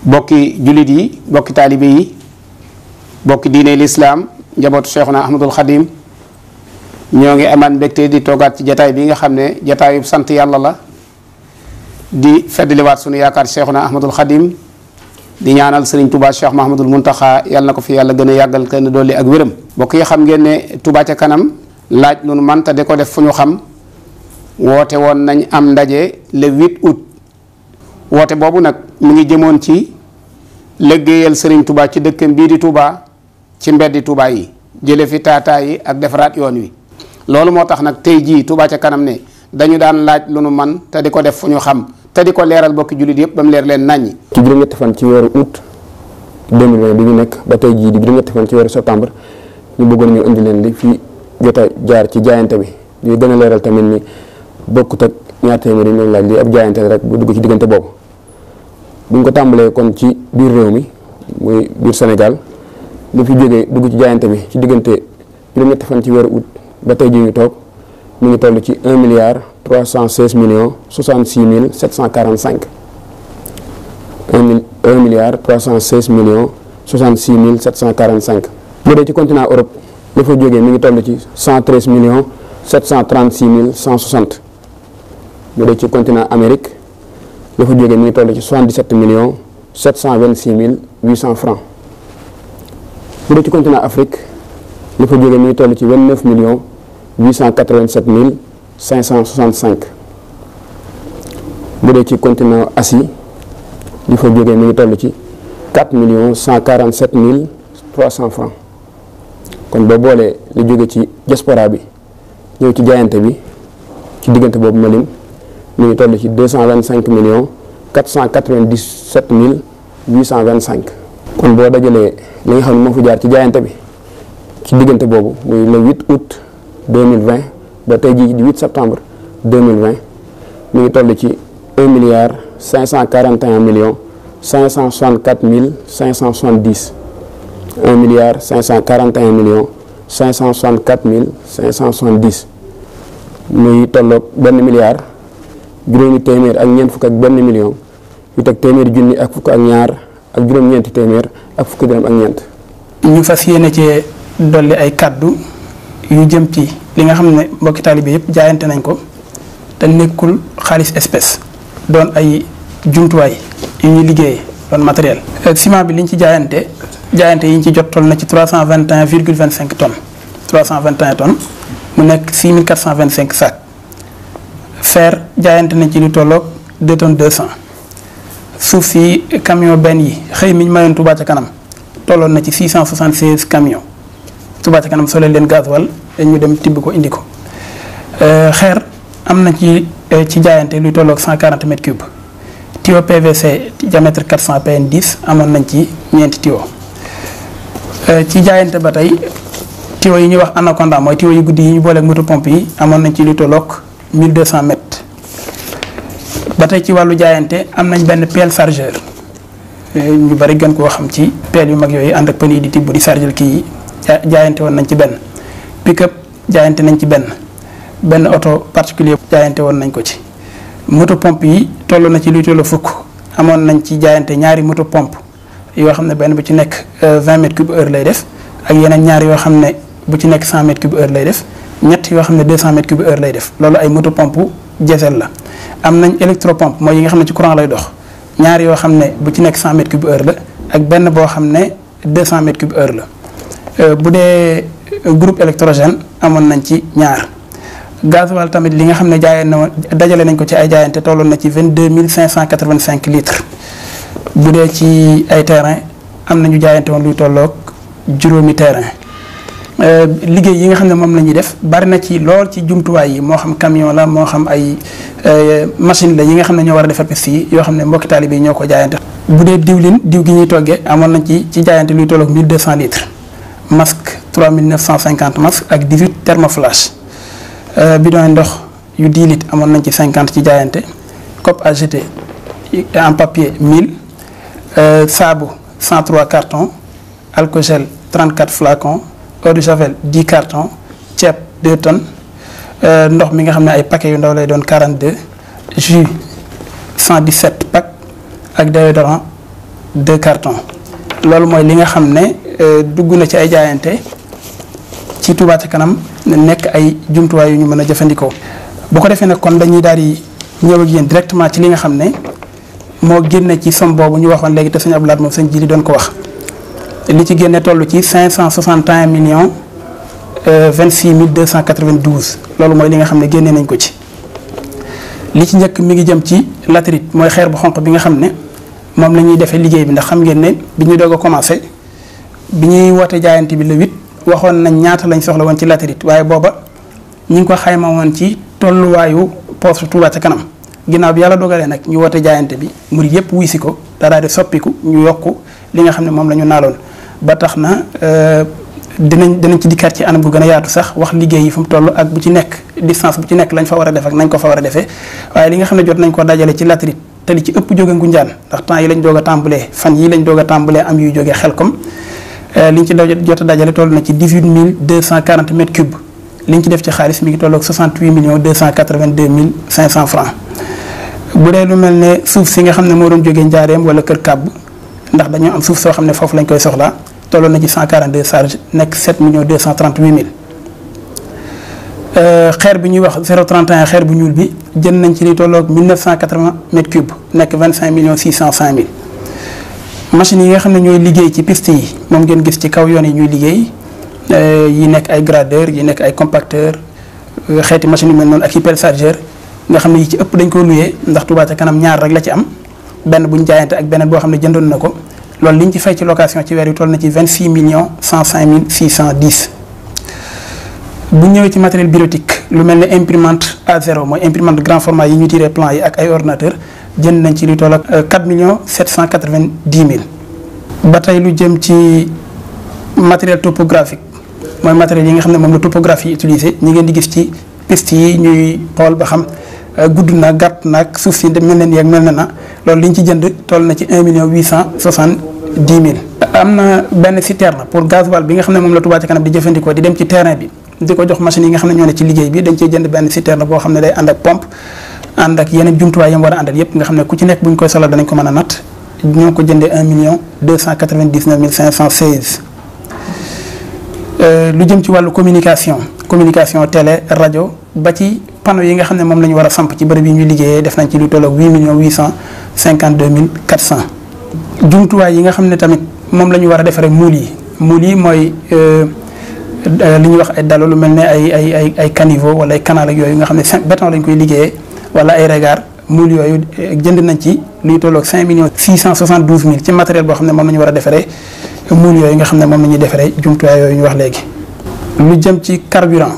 bokki jullit yi bokki taalibe yi bokki diine lislaam njabootu Cheikhuna Ahmadul Xadim ñoo ngi amaan mbégte di toogaat ci jataay bi nga xam ne jataayub sant yàlla la di feddliwaat sunu yaakaar Cheikhuna Ahmadul Xadim di ñaanal Sëriñ Touba Cheikh Mahamadul Muntaxa yàlla na ko fi yàlla gën a yàggal kenn dolli ak wéram. bokk yi xam ngeen ne Touba ca kanam laaj lu nu man te di ko def fu ñu xam woote woon nañ am ndaje le 8 août woote boobu nag mu ngi jëmoon ci liggéeyal Sëriñ Touba ci dëkkam bii di Touba ci mbeddi Touba yi jële fi taataa yi ak defaraat yoon wi. loolu moo tax nag tey jii Touba ca kanam ne dañu daan laaj lu nu man te di ko def fu ñu xam te di ko leeral bokki jullit yëpp ba mu leer leen naññi. ci juróom-ñetti fan ci weeru août 2020 bi ñu nekk ba tey jii di juróom-ñetti fan ci weeru septembre ñu bëggoon ñu indi leen li fi jot a jaar ci jaayante bi di gën a leeral tamit ni bokkut ak ñaar téeméer yi ñu laaj lii ab jaayante rek bu dugg ci diggante boobu. bu ñu ko tàmbalee kon ci biir réew mi muy biir Sénégal lu fi jógee dugg ci jaayante bi ci diggante juróom-ñetti fan ci weeru août ba tey jii ñu toog mu ngi toll ci 1 milliard 316 millions 66 mille 745 1 milliard 316 millions 66 mille 745. bu dee ci continent Europe li fa jógee mi ngi toll ci 113 millions 736 mille 160 bu dee ci continent Amérique li fa jógee mi ngi toll ci 77 millions 726 mille 800 francs. bu dee ci continent Afrique li fa jógee mi ngi toll ci 29 millions 887 mille 565. bu dee ci continent Asie li fa jógee mi ngi toll ci 4 millions 147 mille 300 francs. kon boo boolee li jóge ci diaspora bi ñëw ci jaayante bi ci diggante boobu ma lim mi ngi toll ci 225 millions 497 mille 825. kon boo dajalee li nga xam ne moo fi jaar ci jaayante bi ci diggante boobu muy le 8 août 2020 ba tey jii di 8 septembre 2020 mi ngi toll ci 1 milliard 541 millions 564 mille 570. 1 milliard 541 millions 564 mille 570 muy tolloog 1 milliard juróomi téeméer ak ñeent fukk ak 1 million yu teg téeméeri junni ak fukk ak ñaar ak juróom-ñeenti téeméer ak fukki dërëm ak ñeent. ñu fas yéene cee dolli ay kàddu yu jëm ci li nga xam ne mbokki taalibe yëpp jaayante nañ ko te nekkul xaalis espèce doon ay jumtuwaay yu ñuy liggéeyee doon matériel. ciment bi liñ ci jaayante yi ñu ci jot toll na ci 321,25 tonnes 321 tonnes mu nekk 6425 sacs. fer jaayante nañ ci lu tolloog 2 tonnes 200 suuf si camion benn yi xëy mi ñu mayoon Touba ca kanam tolloon na ci 676 camions Touba ca kanam soo leen gasoil ñu dem tibb ko indi ko. xeer am na ci jaayante luy tolloog 140 mètres cubes tuyau PVC diamètre 400 PN 10 amoon nañ ci ñeenti tuyau. ci jaayante ba tey tuyau yi ñuy wax anaconda mooy tuyau yu guddi yi ñu booleeg moto pompe yi amoon nañ ci lu tolloog 1200 mètres. ba tey ci wàllu jaayante am nañ benn pelle chargeur ñu bari gën koo xam ci pelle yu mag yooyu ànd ak pën yi di tibb di chargeur kii yi jaayante woon nañ ci benn. pick-up jaayante nañ ci benn oto particulier jaayante woon nañ ko ci. moto pompe yi toll na ci luy toll fukk amoon nañ ci jaayante ñaari moto pompe yoo xam ne benn bu ci nekk 20 mètres cube heure lay def ak yeneen ñaar yoo xam ne bu ci nekk 100 mètres cube heure lay def ñett yoo xam ne 200 mètres cube heure lay def loolu ay moto pompe diesel la. am nañ électropompe mooy yi nga xam ne ci courant lay dox ñaar yoo xam ne bu ci nekk 100 mètres cube heure la ak benn boo xam ne 200 mètres cube heure la. bu dee groupe électrogène amoon nañ ci ñaar. gasoil tamit li nga xam ne jaayee na dajale nañ ko ci ay jaayante tolloon na ci 22 585 litres. bu dee ci ay terrain am nañu jaayante woon luy tolloog juróomi terrain. liggéey yi nga xam ne moom la ñuy def bari na ci lool ci jumtuwaay yi moo xam camion la moo xam ay machine la yi nga xam ne ñoo war a defar piste yi yoo xam ne mbokki taalibe yi ñoo ko jaayante. bu dee diw gi ñuy toggee amoon nañ ci jaayante luy tolloog 1200 litres. masque 3950 masques ak 18 thermoflash. bidon ndox yu 10 litres amoon nañ ci 50 ci jaayante. cope à jeter en papier 1000. saabu 103 cartons. alcogel 34 flacons. eau de javel 10 cartons. ceeb 2 tonnes. ndox mi nga xam ne ay paquets yu ndaw lay doon 42. jus 117 packs ak déodorant 2 cartons loolu mooy li nga xam ne dugg na ci ay jaayante ci Touba ca kanam nekk ay jumtuwaay yu ñu mën a jëfandikoo. bu ko defee nag kon dañuy daal di ñëw ak yéen directement ci li nga xam ne moo génne ci somme boobu ñu waxoon léegi te sëñ Abdou Lahad moom sëñ Jili doon ko wax li ci génne toll ci 561 millions 26 292 loolu mooy li nga xam ne génne nañ ko ci. li ci njëkk mi ngi jëm ci latérite mooy xeer bu xonq bi nga xam ne moom la ñuy defee liggéey bi ndax xam ngeen ne bi ñuy doog a commencé bi ñuy woote jaayante bi le 8 waxoon nañ ñaata lañ soxla woon ci latérite waaye booba ñu ngi ko xayma woon ci tolluwaayu poste Touba ca kanam ginnaaw bi yàlla dogalee nag ñu woote jaayante bi murid yëpp wuy si ko daal di soppiku ñu yokk li nga xam ne moom la ñu naaloon ba tax na dinañ ci dikkaat ci anam gu gën a yaatu sax wax liggéey yi fu mu toll ak bu ci nekk distance bu ci nekk lañ fa war a def ak nañ ko fa war a defee waaye li nga xam ne jot nañ ko dajale ci latérite te li ci ëpp jóge Ngunjaan ndax temps yi lañ doog a tàmbalee fan yi lañ doog a tàmbalee am yuy jógee Xelkom liñ ci jot a dajale toll na ci 18 240 mètres cubes liñ ci def ci xaalis mi ngi tolloog 68 282 500 francs bu dee lu mel ne suuf si nga xam ne moo doon jógee Njaareem wala Kër Kàbb ndax dañoo am suuf soo xam ne foofu lañ koy soxlaa tolloon na ci 142 charges nekk 7 238 000 xeer bi ñuy wax 031 xeer bu ñuul bi jënd nañ ci li tolloog 1980 mètres cubes nekk 25 605 000 machines yi nga xam ne ñooy liggéey ci piste yi moom ngeen gis ci kaw yoon yi ñuy liggéey yi nekk ay gradeur yi nekk ay compacteur xeeti machine yu mel noonu ak i pelle chargeur nga xam ne yi ci ëpp dañ ko luyee ndax Touba ca kanam ñaar rek la ci am benn buñ jaayante ak beneen boo xam ne jëndoon na ko loolu liñ ci fay ci location ci weer yi toll na ci 26 105 610 bu ñëwee ci matériel bureautique lu mel ne imprimante A0 mooy imprimante grand format yi ñu tiré plan yi ak ay ordinateur jënd nañ ci lu toll ak 4 790 000 ba tey lu jëm ci matériel topographique mooy matériel yi nga xam ne moom la topographie yi utilisé ñi ngeen di gis ci piste yi ñuy xool ba xam gudd na gàtt nag suuf si mel na nii ak mel na loolu liñ ci jënd toll na ci 1 870 000. am na benn citerne pour gasoil bi nga xam ne moom la Touba ca kanam di jëfandikoo di dem ci terrain bi di ko jox machine yi nga xam ne ñoo ne ci liggéey bi dañ cee jënd benn citerne boo xam ne day ànd ak pompe ànd ak yeneen jumtuwaay yam war a àndal yëpp nga xam ne ku ci nekk bu ñu koy soxla danañ ko mën a natt ñoo ko jëndee 1 299 516. lu jëm ci wàllu communication télé rajo ba ci panneau yi nga xam ne moom la ñu war a samp ci bërëb yi ñuy liggéeyee def nañ ci lu tolloog 8 852 400. jumtuwaay yi nga xam ne tamit moom la ñu war a defaree muul yi mooy li ñuy wax ay dalo lu mel ne ay caniveau wala ay canal ak yooyu nga xam ne béton lañ koy liggéeyee wala ay regard muul yooyu jënd nañ ci luy tolloog 5 672 000 ci matériel boo xam ne moom la ñu war a defaree muul yooyu nga xam ne moom la ñuy defaree jumtuwaay yooyu ñu wax léegi. lu jëm ci carburant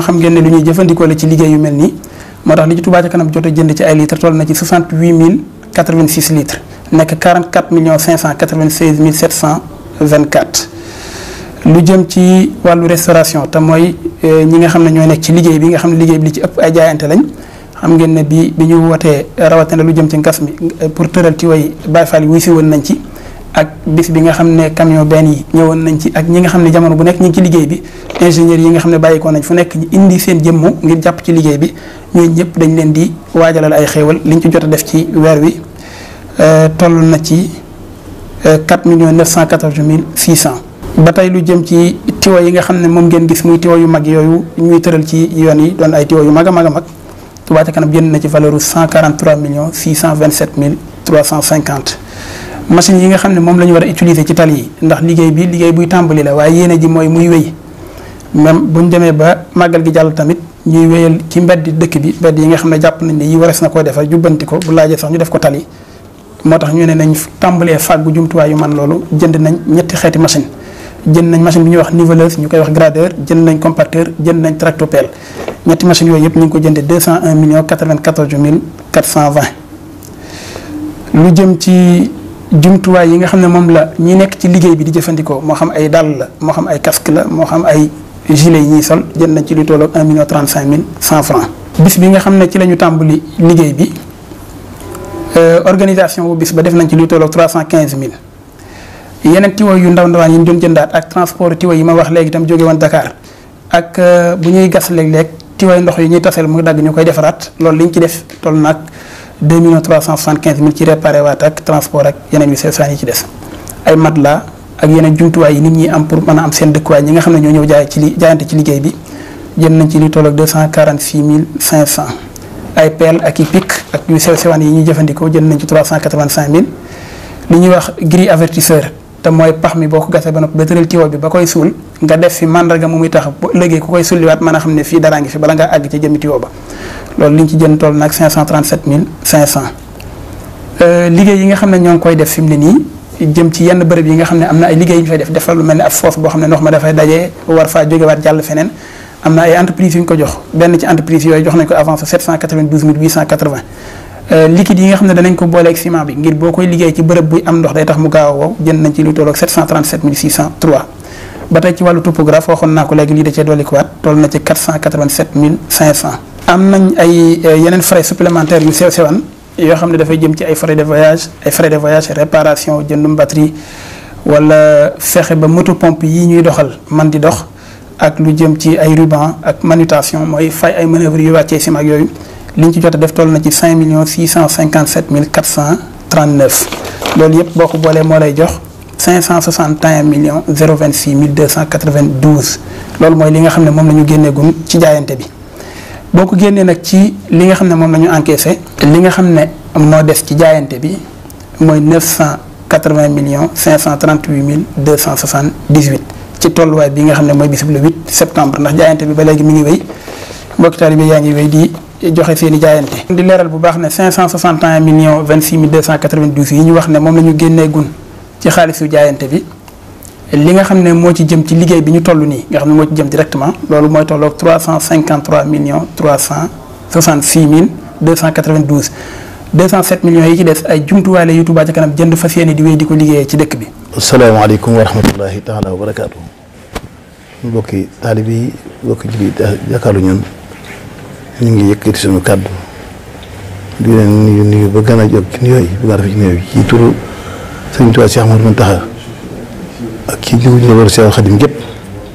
xam ngeen ne lu ñuy jëfandikoo la ci liggéey yu mel nii moo tax li ci Touba ca kanam jot a jënd ci ay litres toll na ci 68 086 litres nekk 44 596 724. lu jëm ci wàllu restauration te mooy ñi nga xam ne ñoo nekk ci liggéey bi nga xam ne liggéey bi li ci ëpp ay jaayante lañ xam ngeen ne bi ñu wootee rawatina lu jëm ci ngas mi pour tëral ci way Baye Fall yi wuy si woon nañ ci ak bis bi nga xam ne camion benn yi ñëwoon nañ ci ak ñi nga xam ne jamono bu nekk ñu ngi ci liggéey bi ingénieurs yi nga xam ne bàyyikoo nañ fu nekk indi seen jëmmu ngir jàpp ci liggéey bi ñooñu ñëpp dañ leen di waajalal ay xéewal liñ ci jot a def ci weer wi toll na ci 4 914 600. ba tey lu jëm ci tiwo yi nga xam ne moom ngeen gis muy tiwo yu mag yooyu ñuy tëral ci yoon yi doon ay tiwo yu mag a mag a mag Touba ca kanam jënd na ci valeur u 143 627 350. machine yi nga xam ne moom la ñu war a utiliser ci tali yi ndax liggéey buy tàmbali la waaye yéene ji mooy muy wéy même bu ñu demee ba màggal gi jàll tamit ñuy wéyal ci mbedd dëkk bi mbedd yi nga xam ne jàpp nañ ne yi warees na koo defar jubbanti ko bu laajee sax ñu def ko tali moo tax ñu ne nañ tàmbalee fàggu jumtuwaay yu man loolu jënd nañ ñetti xeeti machine jënd nañ machine bi ñuy wax niveleuse ñu koy wax gradeur jënd nañ compacteur jënd nañ tractopelle ñetti machines yooyu yëpp ñu ngi ko jëndee 201 094 420. lu jëm ci jumtuwaay yi nga xam ne moom la ñi nekk ci liggéey bi di jëfandikoo moo xam ay dàll la moo xam ay casque la moo xam ay gilet yi ñuy sol jënd nañ ci lu tolloog 1 035 100 francs. bis bi nga xam ne ci la ñu tàmbali liggéey bi organisation bu bis ba def nañ ci lu tolloog 315 000. yeneen tiwo yu ndaw ndawaan yi ñu doon jëndaat ak transport tiwo yi ma wax léegi itam jóge woon Dakar ak bu ñuy gas léeg-léeg tiwo ndox yi ñuy taseel mu dagg ñu koy defaraat loolu liñ ci def toll nag 2 375 000 ci réparé waat ak transport ak yeneen yu sew yi ci des ay matelas ak yeneen jumtuwaay yi nit ñi am pour mën a am seen dëkkuwaay ñi nga xam ne ñoo ñëw jaayante ci liggéey bi jënd nañ ci li toll ak 246 500 ay pelle ak i pic ak yu sew sewaan yi ñuy jëfandikoo jënd nañ ci 385 000 li ñuy wax grille avertisseur te mooy pax mi boo ko gasee ba noppi ba tëral tiwo bi ba koy suul nga def fi mandarga mu muy tax bu ëllëgee ku koy sulliwaat mën a xam ne fii daraa ngi fi bala ngaa àgg ci jëmmi tiwo ba loolu li ñu ci jënd toll nag 537 500 liggéey yi nga xam ne ñoo ngi koy def fi mu ne nii jëm ci yenn bërëb yi nga xam ne am na ay liggéey yu ñu fay def la lu mel ne ab foos boo xam ne ndox ma dafay dajee war faa jógewaat jàll feneen am na ay entreprise yu ñu ko jox benn ci entreprise yooyu jox nañ ko avance 792 880 liquide yi nga xam ne danañ ko booleeg ciment bi ngir boo koy liggéey ci bërëb buy am ndox day tax mu gaaw a wow jënd nañ ci lu tolloog 737 603 ba tey ci wàllu topographe waxoon naa ko léegi lii da cee dolli ko waat toll na ci 487 500 am nañ ay yeneen frais supplémentaires yu sew sewan yoo xam ne dafay jëm ci ay frais de voyage réparation jëndum batterie wala fexe ba moto pompe yi ñuy doxal man di dox ak lu jëm ci ay ruban ak manutention mooy fay ay manœuvres yu wàccee ciment ak yooyu li ñu ci jot a def toll na ci 5 657 439 loolu yëpp boo ko boolee moo lay jox 561 026 292 loolu mooy li nga xam ne moom la ñu génneegun ci jaayante bi boo ko génnee nag ci li nga xam ne moom la ñu encaissé li nga xam ne moo des ci jaayante bi mooy 980 538 278 ci tolluwaay bi nga xam ne mooy bisub le 8 septembre ndax jaayante bi ba léegi mi ngi wéy mbokki taalibe yaa ngi wéy di joxe seen i jaayante. di leeral bu baax ne 561 26 292 yi ñu wax ne moom la ñu génnee gun ci xaalisu jaayante bi li nga xam ne moo ci jëm ci liggéey bi ñu toll nii nga xam ne moo ci jëm directement loolu mooy tolloog 353 366 292 207 millions yi ci des ay jumtuwaay la yu Touba ca kanam jënd fas yéene di wéy di ko liggéeyee ci dëkk bi. asalaamaaleykum wa rahmatullahi taala wa barakaatu. mbokki taalibe yi mbokki jullit jàkkaarloo ñun ñu ngi yëkkati suñu kàddu di leen nuyu ba gën a jóg ci nuyoo yi ba gën a def ci nuyoo yi ci turu Sëriñ Tuubaa Cheikh Ahmadou Mountakha ak ci jiwu ñu war Seex Xadim gépp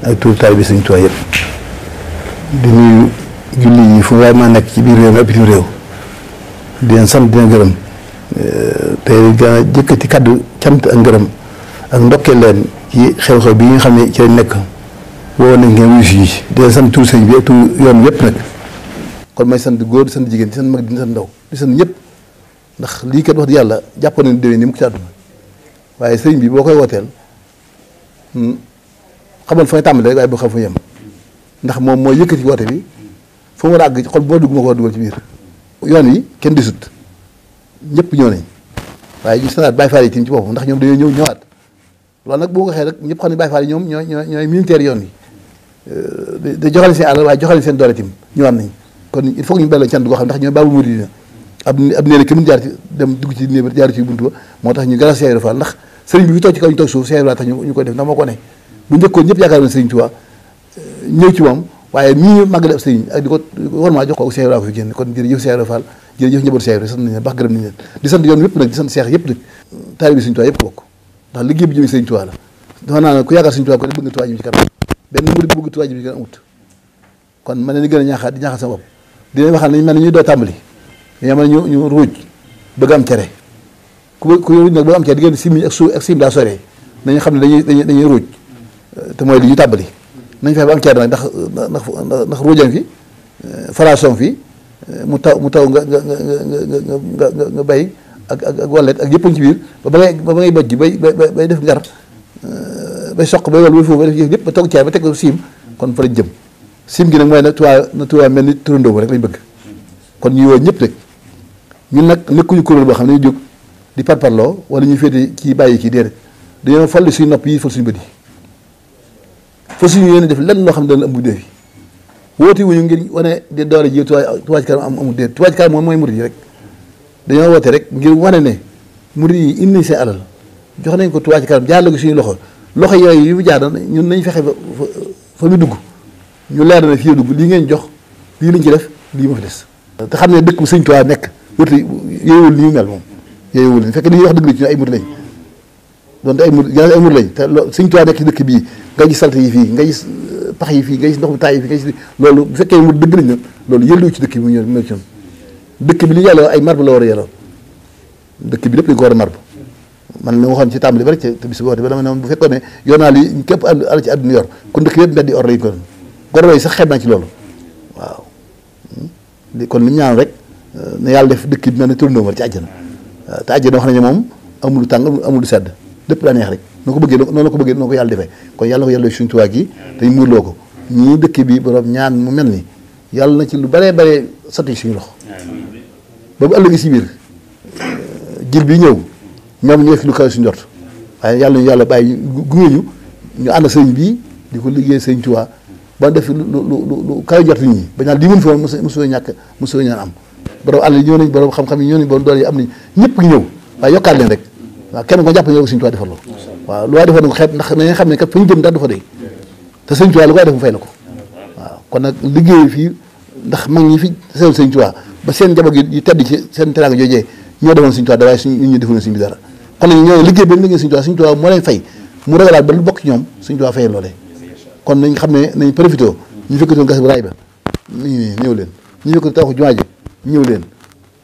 ak turu taalibe Sëriñ Tuubaa yëpp di nuyu julli yi fu waaye maa nekk ci biir réew mi ak bitim réew di leen sant di leen gërëm te gën a jëkkati kàddu cant ak ngërëm ak ndokkee leen ci xew-xew bi nga xam ne ci lañ nekk woo nañ ngeen wuyu si di leen sant turu sëñ bi ak turu yoon yëpp nag kon may sant góor di sant jigéen di sant mag di sant ndaw di sant ñëpp ndax lii kat wax di yàlla jàpp nañu déwén ni mu ko ci àdduna waaye sëriñ bi boo koy wooteel xamal fa nga tàmbali rek waaye boo xam fa yem ndax moom mooy yëkkati woote bi fu mu war a àgg xol boo dugg moo ko war a dugal ci biir yoon wi kenn disut ñëpp ñëw nañ waaye ñu santaat Baye Fall yi tim ci boppam ndax ñoom dañoo ñëwaat loolu nag boo ko waxee rek ñëpp xam ne Baye Fall yi ñoom ñooy militaire yoon yi da joxale seen àll waaye joxale seen doole tim ñëwaat nañ kon il faut que ñu belloo cant goo xam ndax ñooy baabu muridina ab néeg kenn jaar ci dem dugg ci néeg jaar ci buntu ba moo tax ñu gën a Cheikh Fall ndax sëriñ bi fi toog ci kaw ñu toog suuf Cheikh Fall tax ñu koy def ndax moo ko ne bu njëkkoon ñëpp yaakaar na sëriñ Tuubaa ñëw ci moom waaye mii ñu màggale ab sëriñ ak di ko war maa jox ko Cheikh Fall ko fi génn kon jërëjëf Cheikh Fall jërëjëf njabootu Cheikh Fall sant nañ leen baax gërëm nañ leen di sant yoon yëpp nag di sant Cheikh yëpp nag taalibe Sëriñ Tuubaa yëpp bokk ndax liggéey bi jëmee Sëriñ Tuubaa la dafa naa ne ku yaakaar Sëriñ Tuubaa ko ne bëgg nga Tuubaa jëm ci kanam benn murid bu bëgg Tuubaa jëm ci kanam amut kon ma ne ni gën a ñaaxaat di ñaaxaat sama bopp dinañ waxal nañ mel ne ñuy doo tàmbali dañoo mel ne ñu ruuj bëgg am cere ku ruuj nag bëgg am cere diggante sim ak sim daa soree nañu xam ne dañuy ruuj te mooy li ñu tàmbali nañ fexe ba am cere nag ndax ruujam fi faraason fi mu taw nga bay ak wallet ak yëpp ci biir ba ngay bojj ji bay def ngar bay soq bay wal bay foofu bay def yëpp ba toog cere ba teg ko siim kon fa lañ jëm sim gi nag mooy nag Tuubaa mel ni turandoo rek lañ bëgg kon ñuy woo ñëpp rek ñun nag nekkuñu kuréel boo xam ne ñu jóg di parparloo wala ñuy féete kii bàyyi kii déedéet dañoo falli suñu nopp yi fal suñu bët yi fa suñu yéene def lenn loo xam ne dana ëmb dee fi woote wuñu ngir wane di doole ji Tuubaa ci kanam amul déet Tuubaa ci kanam moom mooy murid yi rek dañoo woote rek ngir wane ne murid yi indi nañ seen alal jox nañ ko Tuubaa ci kanam jaarale ko suñu loxo yooyu yu mu jaar ñun nañ fexe fa mu dugg ñu leer na fii dugg lii ngeen jox lii lañ ci def lii ma fi des te xam ne dëkk bu Sëñ Tuubaa nekk wuti yooyewul ni mu mel moom yooyewul ni fekk dañuy wax dëgg la ci ay murid lañ donte ay murid lañ te Sëñ Tuubaa nekk ci dëkk bii nga gis salte yi fii nga gis pax yi fii nga gis ndox mu taay yi fii nga gis loolu bu fekkee murid dëgg lañ na loolu yëllu ci dëkk bi mu ñëw ci dëkk bi li yàlla ay marbre la war a yelloo dëkk bi lépp dañ ko war a marbre man li ma waxoon ci tàmbali ba rek te bis boote ba dama ne bu fekkoon ne yor naa li képp àll ci àdduna yor kon dëkk yëpp mbedd di or lañ ko doon goro yi sax xeeb naa ci loolu waaw kon li mu ñaan rek ne yàlla def dëkk bi mel ne tournée war ci àjjana te àjjana wax nañu moom amul lu tàng amul lu sedd lépp daa neex rek noo ko bëggee noonu la ko bëggee noo ko yàlla defee kon yàlla na ko yàlla suñu tubaab gi te ñu muurloo ko ñii dëkk bi borom ñaan mu mel ni yàlla na ci lu baree baree sotti suñu loxo ba bu ëllëgee si biir jil bi ñëw ñoom ñu def lu kaw suñu jot waaye yàlla ñu yàlla bàyyi gunge ñu ànd sëñ bii di ko liggéey sëñ Tuubaa ba def lu kaw jot nit ñi ba ñaan lii mën fi woon mosoo ñàkk mosoo ñaan am borom àll yi ñëw nañ borom xam-xam yi ñëw nañ borom doole yi am nañ ñëpp ngi ñëw waaye yokkaat leen rek waaw kenn ko jàpp ne ko sëñ Tuubaa defal la waaw lu waay defoon na ko xeet ndax na nga xam ne kat fa ñu jëm daal du fa dee te sëñ Tuubaa lu koy def mu fay la ko waaw kon nag liggéey fii ndax mag ñi fi seen sëñ Tuubaa ba seen njaboot yi tedd ci seen teraanga joojee ñoo defoon sëñ Tuubaa da waaye suñ ñu defoon sëñ bi dara kon nag ñoo liggéey ba liggéey sëñ Tuubaa moo leen fay mu ragalaat ba lu bokk ci ñoom sëñ Tuubaa fayee loolee kon nañ xam ne nañ profité ñu fekkatoon gas bu raay ba nii ñëw leen ñu fekkatoon tawaxu jumaa ji ñëw leen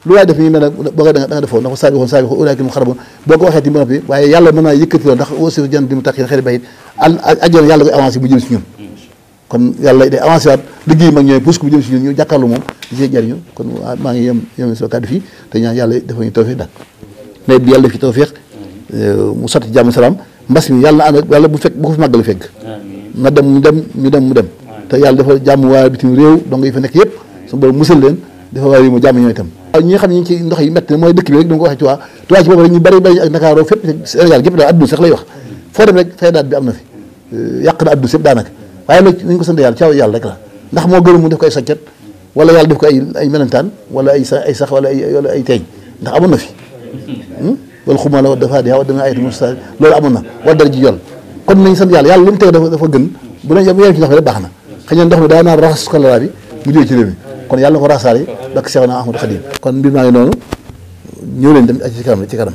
lu waay def ñu mel ne boo ko da nga defoo ndax saabi ulaa'ika mu xaraboon boo ko waxee ti ba noppi waaye yàlla mën naa yëkkati loolu ndax aussi jan di mu tax xëy bayit àjjana yàlla koy avancé mu jëm si ñun kon yàlla day avancé waat liggéey mag ñooy pousse ko mu jëm si ñun ñu jàkkaarloo moom di see jariñu kon maa ngi yem soo kàddu fii te ñaan yàlla dafa ñu tawfeex daal nawet bi yàlla def ci tawfeex mu sotti jàmm salaam mbas mi yàlla ànd yàlla bu ko fi màggal fekk na dem mu dem te yàlla dafa jàmm waa bitim réew donc yi fa nekk yëpp su borom musal leen dafa waa réew mu jàmm ñooy itam waaw ñi nga xam ne ñi ci ndox yi métti mooy dëkk bi rek dama ko waxee Tuubaa ci boobu rek ñu bari ak Ndakaaru fépp Sénégal gépp daal adduna sax lay wax foo dem rek fay daat bi am na fi yàq na adduna sépp daanaka waaye nag nañ ko sant yàlla ci yàlla rek la ndax moo gën mu def ko ay soccet wala yàlla def ko ay melentaan wala ay sax wala ay teeñ ndax amoon na fi wala xuma la dafa di dama ayatu musa loolu amoon na wala dara ji jol kon nañ sant yàlla lu mu teg dafa gën bu ne yem ci ndox bi rek baax na xëy na ndox mi daa naan raxas choléra bi mu jógee ci réew mi kon yàlla na ko raxasaale bakk Seexuna Ahmadu Xaadim kon mbir maa ngi noonu ñëw leen dem ci kanam